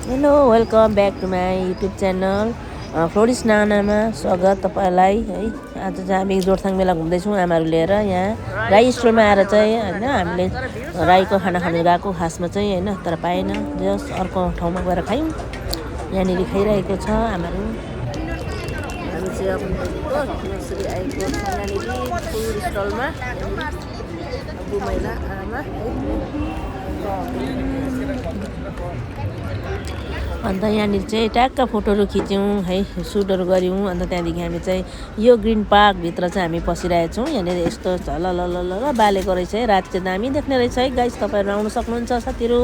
Hello welcome back to my YouTube channel Floris नानामा स्वागत तपाईँलाई है। आज चाहिँ हामी जोरथाङ मेला घुम्दैछौँ आमाहरू लिएर। यहाँ राई स्टोरमा आएर चाहिँ होइन हामीले राईको खाना खानु गएको खासमा चाहिँ होइन, तर पाएन, जस अर्को ठाउँमा गएर खायौँ। यहाँनिर खाइरहेको छ आमाहरू। हामी चाहिँ अब नर्सरी आएको छ यहाँनिर फुल स्टलमा घुमाइला आमा अन्त यहाँनिर चाहिँ ट्याक्क फोटोहरू खिच्यौँ है, सुटहरू गऱ्यौँ। अन्त त्यहाँदेखि हामी चाहिँ यो ग्रिन पार्कभित्र चाहिँ हामी पसिरहेछौँ। यहाँनिर यस्तो ल बालेको रहेछ है, रात चाहिँ दामी देख्ने रहेछ है गाइस, तपाईँहरू आउनु सक्नुहुन्छ साथीहरू।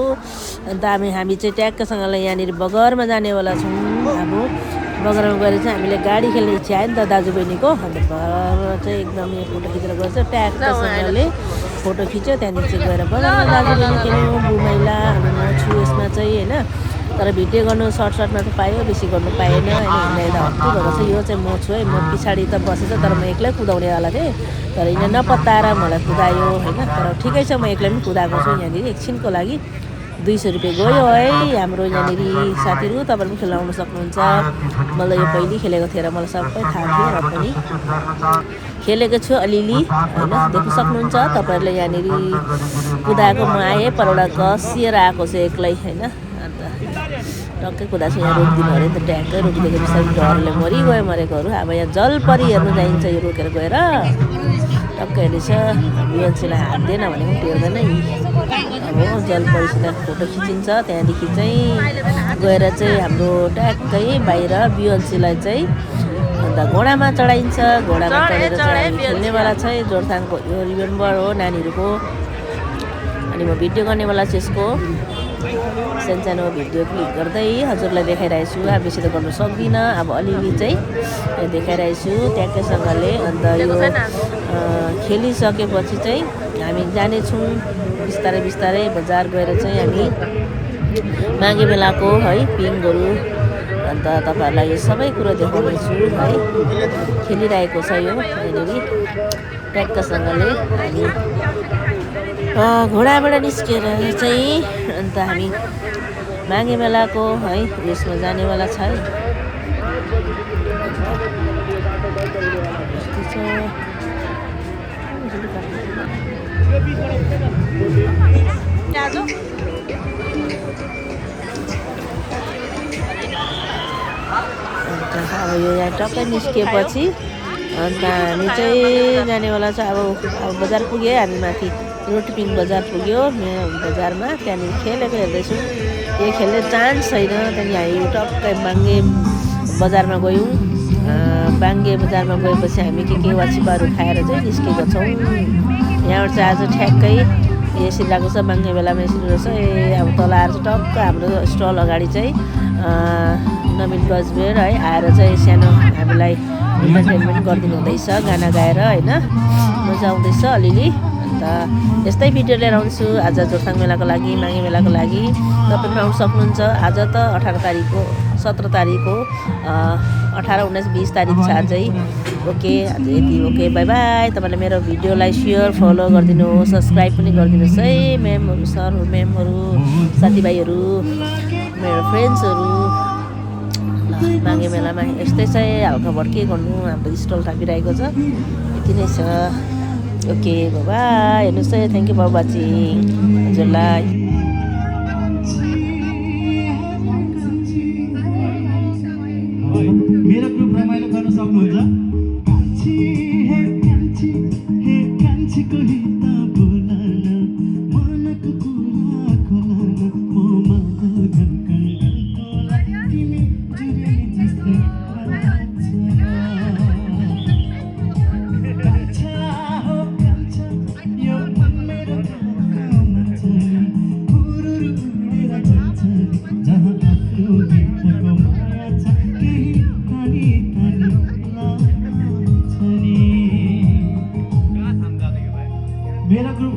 अन्त हामी चाहिँ ट्याक्कसँगले यहाँनिर बगरमा जानेवाला छौँ। अब बगरमा गएर चाहिँ हामीले गाडी खेल्ने इच्छा आयो नि त दाजुबहिनीको। अन्त बगरमा चाहिँ एकदम यो फोटो खिचेर गएछ, ट्याक्कसँगले फोटो खिच्यो। त्यहाँदेखि चाहिँ गएर बगरमा दाजुबहिनी खेल्यौँ घुमाइला। अनि म छु यसमा चाहिँ होइन, तर भिडियो गर्नु सर्टमा त पायो, बेसी गर्नु पाएन होइन। हिँड्दा हत्तु भएको छ। यो चाहिँ म छु है, म पछाडि त बसेछ, तर म एक्लै कुदाउनेवाला थिएँ, तर यिनीहरू नपत्ताएर मलाई कुदायो होइन। तर ठिकै छ, म एक्लै पनि कुदाएको छु यहाँनिर एकछिनको लागि। 200 रुपियाँ गयो है हाम्रो यहाँनिर साथीहरू। तपाईँहरू पनि खेलाउनु सक्नुहुन्छ। मलाई यो पहिले खेलेको थिएँ र मलाई सबै थाहा थियो, र पनि खेलेको छु अलिअलि होइन, देख्नु सक्नुहुन्छ तपाईँहरूले। यहाँनिर कुदाएको म आएँ, पर एउटा कसिएर आएको छु एक्लै होइन। अन्त टक्कै कुदा छु, यहाँ रोकिदिनु अरे त, ट्याङ्कै रोकिदिएको बिस्तारै डरले मरिगयो मरेकोहरू। अब यहाँ जलपरी हेर्नु जाइन्छ, यो रोकेर गएर टक्कै हेर्दैछ। बिएनसीलाई हात दिएन भने पनि टेर्दैन नि। अब जलपरीसित फोटो खिचिन्छ, त्यहाँदेखि चाहिँ गएर चाहिँ हाम्रो ट्याक्कै बाहिर बिएनसीलाई चाहिँ अन्त घोडामा चढाइन्छ। घोडामा चढेर चाहिँ खेल्नेवाला छ। जोरथाङको यो रिमेम्बर हो नानीहरूको। अनि म भिडियो गर्नेवाला छु, यसको सानो भिडियो क्लिक गर्दै हजुरलाई देखाइरहेको छु। अब बेसी त गर्नु सक्दिनँ, अब अलिअलि चाहिँ देखाइरहेको छु ट्याक्कैसँगले। अन्त यो खेलिसकेपछि चाहिँ हामी जानेछौँ बिस्तारै बिस्तारै बजार गएर चाहिँ हामी माघे मेलाको है पिङहरू। अन्त तपाईँहरूलाई यो सबै कुरो देखाउनेछु है। खेलिरहेको छ यो यहाँनिर ट्याक्कसँगले। हामी घोडाबाट निस्केर चाहिँ अन्त हामी माघे मेलाको है उयसमा जानेवाला छ है। अब यो यहाँ टक्कै निस्किएपछि अन्त हामी चाहिँ जानेवाला छ। अब बजार पुग्यो है, हामी माथि रोटिपिङ बजार पुग्यो बजारमा। त्यहाँनिर खेलेको हेर्दैछौँ, यो खेल्ने चान्स छैन। त्यहाँदेखि हामी टक्कै बाङ्गे बजारमा गयौँ। बाङ्गे बजारमा गएपछि हामी के वाचिपाहरू खाएर चाहिँ निस्केको छौँ। यहाँबाट चाहिँ आज ठ्याक्कै यसरी लागेको छ, बाङ्गे बेलामा यसरी रहेछ। अब तल आएर चाहिँ टक्क हाम्रो स्टल अगाडि चाहिँ नवीन गजबेर है आएर चाहिँ सानो हामीलाई इन्टरटेनमेन्ट गरिदिनु हुँदैछ गाना गाएर होइन, मजा आउँदैछ अलिअलि। अन्त यस्तै भिडियो लिएर आउँछु आज जोरथाङ मेलाको लागि, माघे मेलाको लागि। तपाईँ पनि आउनु सक्नुहुन्छ। आज त 18 तारिक हो, 17 तारिक हो, 18, 19, 20 तारिक छ अझै। ओके आज यति, ओके बाई बाई। तपाईँले मेरो भिडियोलाई सेयर फलो गरिदिनुहोस्, सब्सक्राइब पनि गरिदिनुहोस् है। म्यामहरू सरहरू म्यामहरू साथीभाइहरू मेरो फ्रेन्ड्सहरू। माघे मेलामा यस्तै चाहिँ हल्का भड्के गर्नु, हाम्रो स्टल थापिरहेको छ, यति नै छ। ओके बाई, हेर्नुहोस् है। थ्याङ्क यू फर वाचिङ हजुरलाई। मेरो ग्रुप रमाइलो गर्न सक्नुहुन्छ। मेरा ग्रुप